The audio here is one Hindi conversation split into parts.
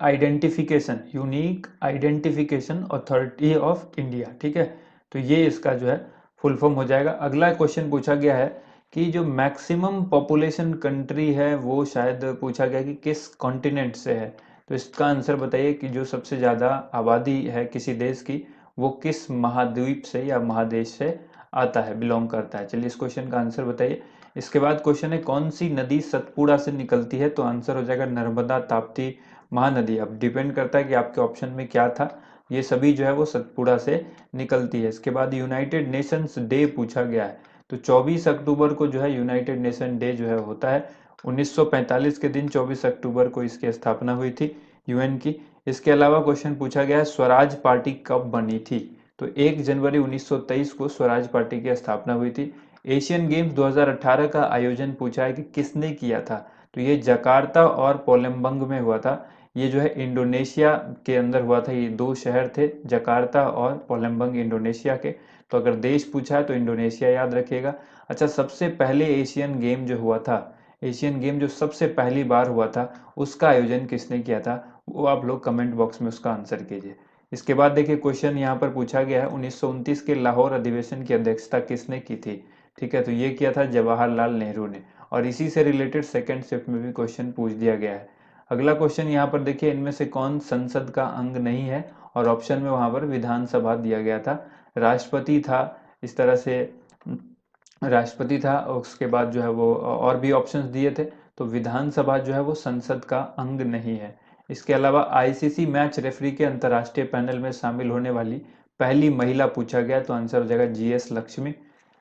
Identification, unique identification authority of India. ठीक है, तो ये इसका जो है फुल फॉर्म हो जाएगा। अगला क्वेश्चन पूछा गया है कि जो मैक्सिमम पॉपुलेशन कंट्री है वो शायद पूछा गया कि किस कॉन्टिनेंट से है। तो इसका आंसर बताइए कि जो सबसे ज़्यादा आबादी है किसी देश की वो किस महाद्वीप से या महादेश से आता है, बिलोंग करता है। चलिए इस क्वेश्चन का आंसर बताइए। इसके बाद क्वेश्चन है कौन सी नदी सतपुड़ा से निकलती है, तो आंसर हो जाएगा नर्मदा, ताप्ती, महानदी। अब डिपेंड करता है कि आपके ऑप्शन में क्या था, ये सभी जो है वो सतपुड़ा से निकलती है। इसके बाद यूनाइटेड नेशंस डे पूछा गया है, तो 24 अक्टूबर को जो है यूनाइटेड नेशन डे जो है होता है। 1945 के दिन 24 अक्टूबर को इसकी स्थापना हुई थी यूएन की। इसके अलावा क्वेश्चन पूछा गया है स्वराज पार्टी कब बनी थी, तो 1 जनवरी 1923 को स्वराज पार्टी की स्थापना हुई थी। एशियन गेम्स 2018 का आयोजन पूछा है कि किसने किया था, तो ये जकार्ता और पोलम्बंग में हुआ था। ये जो है इंडोनेशिया के अंदर हुआ था। ये दो शहर थे, जकार्ता और पोलम्बंग, इंडोनेशिया के। तो अगर देश पूछा है तो इंडोनेशिया याद रखिएगा। अच्छा, सबसे पहले एशियन गेम जो हुआ था, एशियन गेम जो सबसे पहली बार हुआ था, उसका आयोजन किसने किया था, वो आप लोग कमेंट बॉक्स में उसका आंसर कीजिए। इसके बाद देखिए क्वेश्चन यहाँ पर पूछा गया है 1929 के लाहौर अधिवेशन की अध्यक्षता किसने की थी। ठीक है, तो ये किया था जवाहरलाल नेहरू ने, और इसी से रिलेटेड सेकंड शिफ्ट में भी क्वेश्चन पूछ दिया गया है। अगला क्वेश्चन यहाँ पर देखिए, इनमें से कौन संसद का अंग नहीं है, और ऑप्शन में वहां पर विधानसभा दिया गया था। राष्ट्रपति था, इस तरह से राष्ट्रपति था, और उसके बाद जो है वो और भी ऑप्शंस दिए थे। तो विधानसभा जो है वो संसद का अंग नहीं है। इसके अलावा आईसीसी मैच रेफरी के अंतर्राष्ट्रीय पैनल में शामिल होने वाली पहली महिला पूछा गया, तो आंसर हो जाएगा जीएस लक्ष्मी।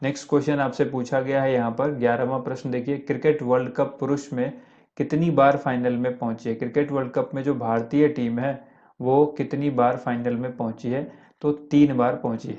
नेक्स्ट क्वेश्चन आपसे पूछा गया है यहाँ पर 11वां प्रश्न देखिए, क्रिकेट वर्ल्ड कप पुरुष में कितनी बार फाइनल में पहुंची है। क्रिकेट वर्ल्ड कप में जो भारतीय टीम है वो कितनी बार फाइनल में पहुंची है, तो 3 बार पहुंची है।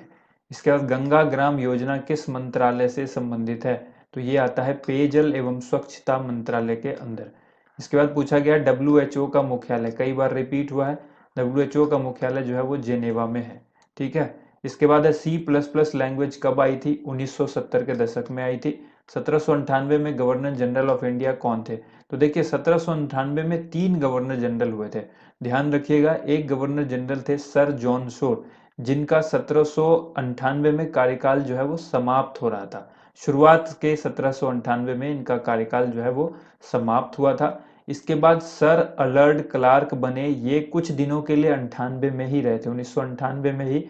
इसके बाद गंगा ग्राम योजना किस मंत्रालय से संबंधित है, तो ये आता है पेयजल एवं स्वच्छता मंत्रालय के अंदर। इसके बाद पूछा गया डब्ल्यूएचओ का मुख्यालय, कई बार रिपीट हुआ है, डब्ल्यूएचओ का मुख्यालय जो है वो जेनेवा में है। ठीक है, इसके बाद है सी प्लस प्लस लैंग्वेज कब आई थी, 1970 के दशक में आई थी। 1798 में गवर्नर जनरल ऑफ इंडिया कौन थे, तो देखिए 1798 में 3 गवर्नर जनरल हुए थे। ध्यान रखिएगा, एक गवर्नर जनरल थे सर जॉन शोर, जिनका 1798 में कार्यकाल जो है वो समाप्त हो रहा था। शुरुआत के 1798 में इनका कार्यकाल जो है वो समाप्त हुआ था। इसके बाद सर अलर्ड क्लार्क बने, ये कुछ दिनों के लिए 98 में ही रहे थे, 1998 में ही,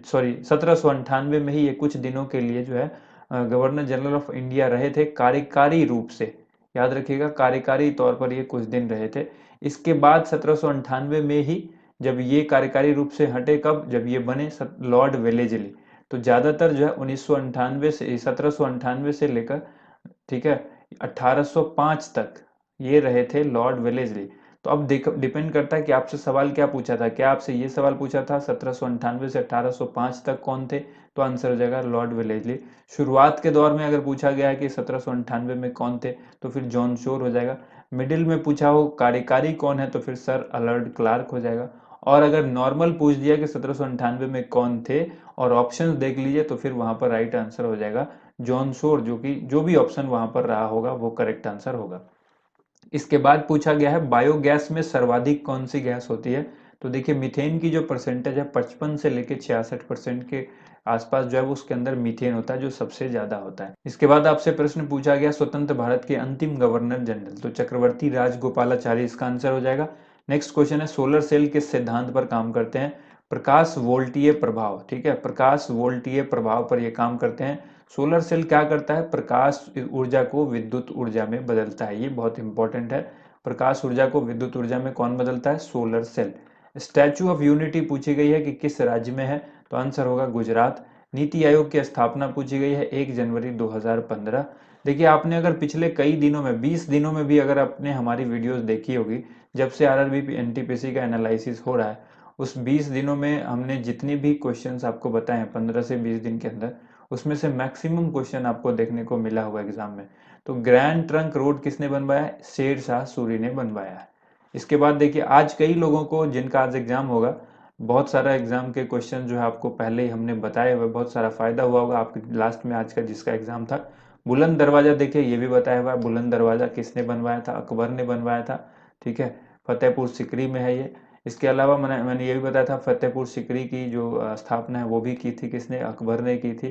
सॉरी 1798 में ही ये कुछ दिनों के लिए जो है गवर्नर जनरल ऑफ इंडिया रहे थे कार्यकारी रूप से। याद रखिएगा, कार्यकारी तौर पर ये कुछ दिन रहे थे। इसके बाद 1798 में ही जब ये कार्यकारी रूप से हटे, कब, जब ये बने लॉर्ड वेलेजली। तो ज्यादातर जो है 1998 से 1798 से लेकर, ठीक है, 1805 तक ये रहे थे लॉर्ड वेलेजली। तो अब डिपेंड करता है कि आपसे सवाल क्या पूछा था, क्या आपसे ये सवाल पूछा था 1798 से 1805 तक कौन थे, तो आंसर हो जाएगा लॉर्ड वेलेजली। शुरुआत के दौर में अगर पूछा गया है कि 1798 में कौन थे, तो फिर जॉन शोर हो जाएगा। मिडिल में पूछा हो कार्यकारी कौन है, तो फिर सर अलर्ड क्लार्क हो जाएगा। और अगर नॉर्मल पूछ दिया कि 1798 में कौन थे और ऑप्शंस देख लीजिए, तो फिर वहां पर राइट आंसर हो जाएगा जॉन शोर, जो कि जो भी ऑप्शन वहां पर रहा होगा वो करेक्ट आंसर होगा। इसके बाद पूछा गया है बायोगैस में सर्वाधिक कौन सी गैस होती है, तो देखिए मीथेन की जो परसेंटेज है 55 से लेके 66% के आसपास जो है वो उसके अंदर मीथेन होता है, जो सबसे ज्यादा होता है। इसके बाद आपसे प्रश्न पूछा गया स्वतंत्र भारत के अंतिम गवर्नर जनरल, तो चक्रवर्ती राजगोपालाचारी इसका आंसर हो जाएगा। नेक्स्ट क्वेश्चन है सोलर सेल किस सिद्धांत पर काम करते हैं, प्रकाश वोल्टीय प्रभाव। ठीक है, प्रकाश वोल्टीय प्रभाव पर ये काम करते हैं। सोलर सेल क्या करता है, प्रकाश ऊर्जा को विद्युत ऊर्जा में बदलता है, ये बहुत इंपॉर्टेंट है। प्रकाश ऊर्जा को विद्युत ऊर्जा में कौन बदलता है, solar cell. Statue of Unity पूछी गई है कि किस राज्य में है, तो आंसर होगा गुजरात। नीति आयोग की स्थापना पूछी गई है 1 जनवरी 2015। देखिए आपने अगर पिछले कई दिनों में 20 दिनों में भी अगर आपने हमारी वीडियोस देखी होगी, जब से आरआरबी एनटीपीसी का एनालिसिस हो रहा है, उस 20 दिनों में हमने जितने भी क्वेश्चंस आपको बताए हैं 15 से 20 दिन के अंदर, उसमें से मैक्सिमम क्वेश्चन आपको देखने को मिला होगा एग्जाम में। तो ग्रैंड ट्रंक रोड किसने बनवाया है, शेर शाह सूरी ने बनवाया है। इसके बाद देखिए आज कई लोगों को जिनका आज एग्जाम होगा, बहुत सारा एग्जाम के क्वेश्चन जो है आपको पहले ही हमने बताए हुए, बहुत सारा फायदा हुआ होगा आपके लास्ट में आज का जिसका एग्जाम था। बुलंद दरवाजा देखिए ये भी बताया हुआ है, बुलंद दरवाजा किसने बनवाया था, अकबर ने बनवाया था। ठीक है, फतेहपुर सिकरी में है ये। इसके अलावा मैंने ये भी बताया था, फतेहपुर सिकरी की जो स्थापना है वो भी की थी किसने, अकबर ने की थी।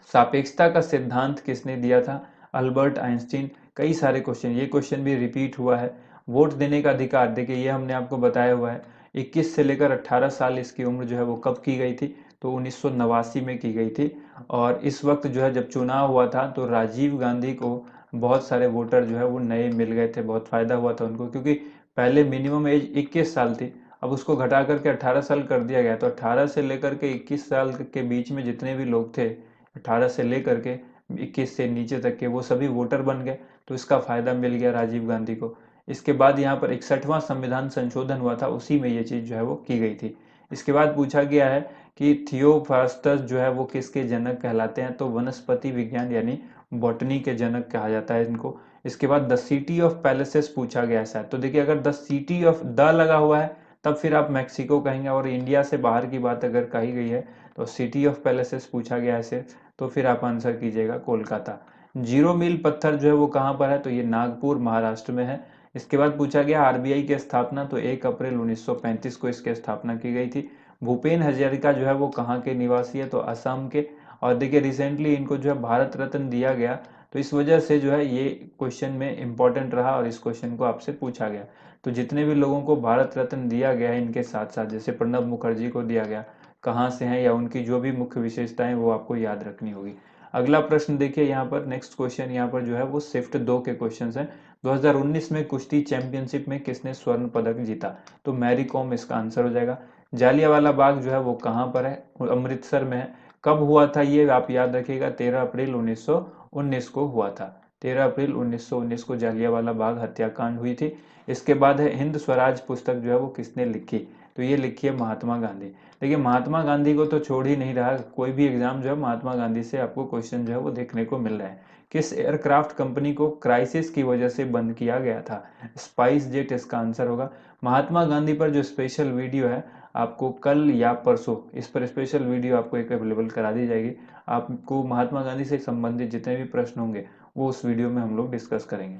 सापेक्षता का सिद्धांत किसने दिया था, अल्बर्ट आइंस्टीन। कई सारे क्वेश्चन, ये क्वेश्चन भी रिपीट हुआ है। वोट देने का अधिकार, देखिए ये हमने आपको बताया हुआ है, 21 से लेकर 18 साल इसकी उम्र जो है वो कब की गई थी, तो 1989 में की गई थी। और इस वक्त जो है जब चुनाव हुआ था तो राजीव गांधी को बहुत सारे वोटर जो है वो नए मिल गए थे, बहुत फायदा हुआ था उनको, क्योंकि पहले मिनिमम एज 21 साल थी, अब उसको घटा करके 18 साल कर दिया गया। तो 18 से लेकर के 21 साल के बीच में जितने भी लोग थे, 18 से लेकर के 21 से नीचे तक के, वो सभी वोटर बन गए। तो इसका फायदा मिल गया राजीव गांधी को। इसके बाद यहाँ पर 61वां संविधान संशोधन हुआ था, उसी में ये चीज जो है वो की गई थी। इसके बाद पूछा गया है कि थियोफ्रास्टस जो है वो किसके जनक कहलाते हैं, तो वनस्पति विज्ञान यानी बॉटनी के जनक कहा जाता है इनको। इसके बाद द सिटी ऑफ पैलेसेस पूछा गया है शायद, तो देखिए अगर द सिटी ऑफ द लगा हुआ है तब फिर आप मैक्सिको कहेंगे, और इंडिया से बाहर की बात अगर कही गई है तो सिटी ऑफ पैलेसेस पूछा गया है सिर्फ, तो फिर आप आंसर कीजिएगा कोलकाता। जीरो मील पत्थर जो है वो कहाँ पर है, तो ये नागपुर महाराष्ट्र में है। इसके बाद पूछा गया आरबीआई की स्थापना, तो 1 अप्रैल 1935 को इसकी स्थापना की गई थी। भूपेन हजारिका जो है वो कहाँ के निवासी है, तो असम के। और देखिए रिसेंटली इनको जो है भारत रत्न दिया गया, तो इस वजह से जो है ये क्वेश्चन में इंपॉर्टेंट रहा और इस क्वेश्चन को आपसे पूछा गया। तो जितने भी लोगों को भारत रत्न दिया गया है इनके साथ साथ, जैसे प्रणब मुखर्जी को दिया गया, कहाँ से हैं या उनकी जो भी मुख्य विशेषताएं वो आपको याद रखनी होगी। अगला प्रश्न देखिए यहाँ पर, नेक्स्ट क्वेश्चन यहाँ पर जो है वो शिफ्ट 2 के क्वेश्चंस हैं। 2019 में कुश्ती चैंपियनशिप में किसने स्वर्ण पदक जीता, तो मैरी कॉम इसका आंसर हो जाएगा। जालियांवाला बाग जो है वो कहाँ पर है, अमृतसर में है। कब हुआ था ये आप याद रखिएगा, 13 अप्रैल 1919 को हुआ था। 13 अप्रैल 1919 को जालियांवाला बाग हत्याकांड हुई थी। इसके बाद है हिंद स्वराज पुस्तक जो है वो किसने लिखी, तो ये लिखी है महात्मा गांधी। देखिए महात्मा गांधी को तो छोड़ ही नहीं रहा, कोई भी एग्जाम जो है महात्मा गांधी से आपको क्वेश्चन जो है वो देखने को मिल रहा है। किस एयरक्राफ्ट कंपनी को क्राइसिस की वजह से बंद किया गया था, स्पाइस जेट इसका आंसर होगा। महात्मा गांधी पर जो स्पेशल वीडियो है, आपको कल या परसों इस पर स्पेशल वीडियो आपको एक अवेलेबल करा दी जाएगी। आपको महात्मा गांधी से संबंधित जितने भी प्रश्न होंगे वो उस वीडियो में हम लोग डिस्कस करेंगे।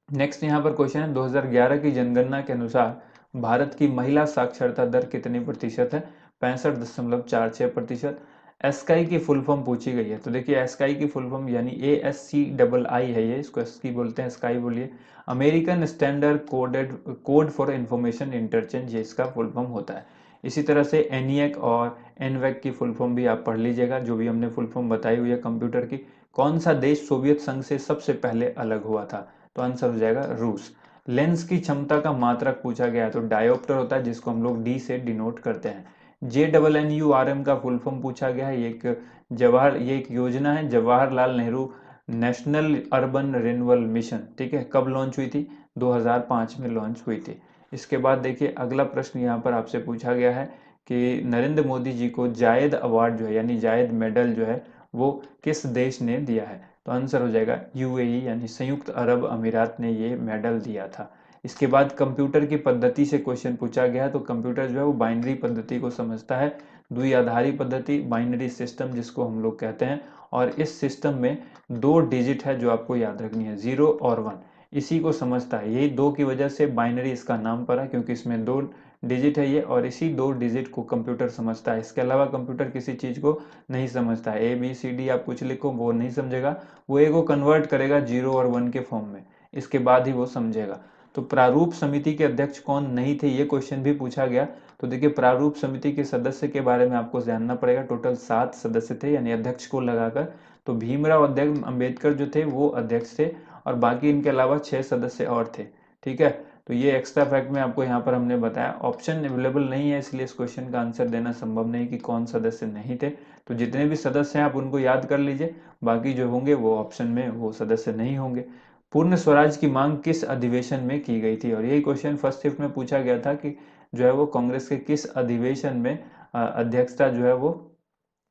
नेक्स्ट यहाँ पर क्वेश्चन है, 2011 की जनगणना के अनुसार भारत की महिला साक्षरता दर कितनी प्रतिशत है, 65.46%। एस्काई की फुल फॉर्म पूछी गई है, तो देखिए एस्काई की फुल फॉर्म यानी ASCII है, ये इसको एस्की बोलते हैं, स्काई बोलिए। American standard code for information interchange, ये इसका फुल फॉर्म होता है। इसी तरह से एनिएक और एनवेक की फुल फॉर्म भी आप पढ़ लीजिएगा, जो भी हमने फुल फॉर्म बताई हुई है कंप्यूटर की। कौन सा देश सोवियत संघ से सबसे पहले अलग हुआ था, तो आंसर हो जाएगा रूस। लेंस की क्षमता का मात्रक पूछा गया है, तो डायोप्टर होता है जिसको हम लोग डी से डिनोट करते हैं। JNNURM का फुल फॉर्म पूछा गया है, ये एक योजना है, Jawaharlal Nehru national urban renewal mission, ठीक है। कब लॉन्च हुई थी, 2005 में लॉन्च हुई थी। इसके बाद देखिए अगला प्रश्न यहाँ पर आपसे पूछा गया है कि नरेंद्र मोदी जी को जायद अवार्ड जो है यानी जायद मेडल जो है वो किस देश ने दिया है, तो आंसर हो जाएगा UAE यानी संयुक्त अरब अमीरात ने ये मेडल दिया था। इसके बाद कंप्यूटर की पद्धति से क्वेश्चन पूछा गया है, तो कंप्यूटर जो है वो बाइनरी पद्धति को समझता है, द्विआधारी पद्धति, बाइनरी सिस्टम जिसको हम लोग कहते हैं। और इस सिस्टम में 2 डिजिट है जो आपको याद रखनी है, 0 और 1, इसी को समझता है। यही 2 की वजह से बाइनरी इसका नाम पड़ा, क्योंकि इसमें 2 डिजिट है ये, और इसी 2 डिजिट को कंप्यूटर समझता है। इसके अलावा कंप्यूटर किसी चीज को नहीं समझता है, ABCD आप कुछ लिखो वो नहीं समझेगा, वो ए को कन्वर्ट करेगा 0 और 1 के फॉर्म में, इसके बाद ही वो समझेगा। तो प्रारूप समिति के अध्यक्ष कौन नहीं थे, ये क्वेश्चन भी पूछा गया। तो देखिए प्रारूप समिति के सदस्य के बारे में आपको जानना पड़ेगा, टोटल 7 सदस्य थे यानी अध्यक्ष को लगाकर। तो भीमराव अध्यक्ष अम्बेडकर जो थे वो अध्यक्ष थे, और बाकी इनके अलावा 6 सदस्य और थे, ठीक है। तो ये एक्स्ट्रा फैक्ट में आपको यहाँ पर हमने बताया। ऑप्शन अवेलेबल नहीं है, इसलिए इस क्वेश्चन का आंसर देना संभव नहीं कि कौन सदस्य नहीं थे। तो जितने भी सदस्य हैं आप उनको याद कर लीजिए, बाकी जो होंगे वो ऑप्शन में वो सदस्य नहीं होंगे। पूर्ण स्वराज की मांग किस अधिवेशन में की गई थी, और यही क्वेश्चन फर्स्ट शिफ्ट में पूछा गया था कि जो है वो कांग्रेस के किस अधिवेशन में अध्यक्षता जो है वो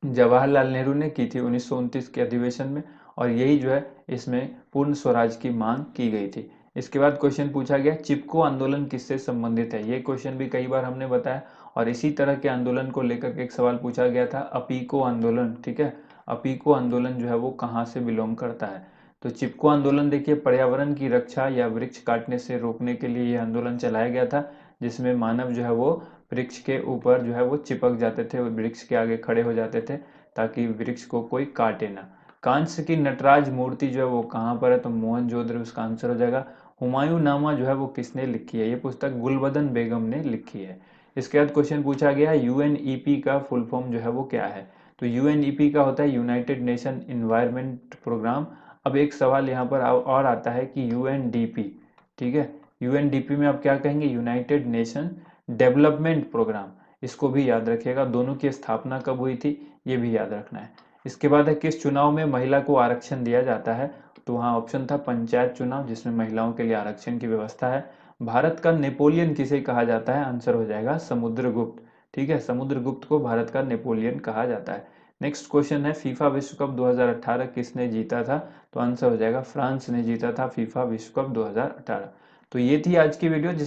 जवाहरलाल नेहरू ने की थी, 1929 के अधिवेशन में। और यही जो है इसमें पूर्ण स्वराज की मांग की गई थी। इसके बाद क्वेश्चन पूछा गया चिपको आंदोलन किससे संबंधित है, ये क्वेश्चन भी कई बार हमने बताया। और इसी तरह के आंदोलन को लेकर के एक सवाल पूछा गया था, अपीको आंदोलन, ठीक है। अपीको आंदोलन जो है वो कहाँ से बिलोंग करता है, तो चिपको आंदोलन देखिए पर्यावरण की रक्षा या वृक्ष काटने से रोकने के लिए ये आंदोलन चलाया गया था, जिसमें मानव जो है वो वृक्ष के ऊपर जो है वो चिपक जाते थे, वो वृक्ष के आगे खड़े हो जाते थे ताकि वृक्ष को कोई काटे ना। कांस्य की नटराज मूर्ति जो है वो कहाँ पर है, तो मोहनजोदड़ो उसका आंसर हो जाएगा। हुमायूं नामा जो है वो किसने लिखी है, ये पुस्तक गुलबदन बेगम ने लिखी है। इसके बाद क्वेश्चन पूछा गया यूएनईपी का फुल फॉर्म जो है वो क्या है, तो यूएनईपी का होता है यूनाइटेड नेशन इन्वायरमेंट प्रोग्राम। अब एक सवाल यहाँ पर और आता है कि यूएनडीपी, ठीक है, यूएनडीपी में आप क्या कहेंगे, यूनाइटेड नेशन डेवलपमेंट प्रोग्राम, इसको भी याद रखिएगा। दोनों की स्थापना कब हुई थी ये भी याद रखना है। इसके बाद है किस चुनाव में महिला को आरक्षण दिया जाता है, तो वहाँ ऑप्शन था पंचायत चुनाव, जिसमें महिलाओं के लिए आरक्षण की व्यवस्था है। भारत का नेपोलियन किसे कहा जाता है, आंसर हो जाएगा समुद्रगुप्त, ठीक है, समुद्रगुप्त को भारत का नेपोलियन कहा जाता है। नेक्स्ट क्वेश्चन है फीफा विश्व कप 2018 किसने जीता था, तो आंसर हो जाएगा फ्रांस ने जीता था फीफा विश्व कप 2018। तो ये थी आज की वीडियो जिस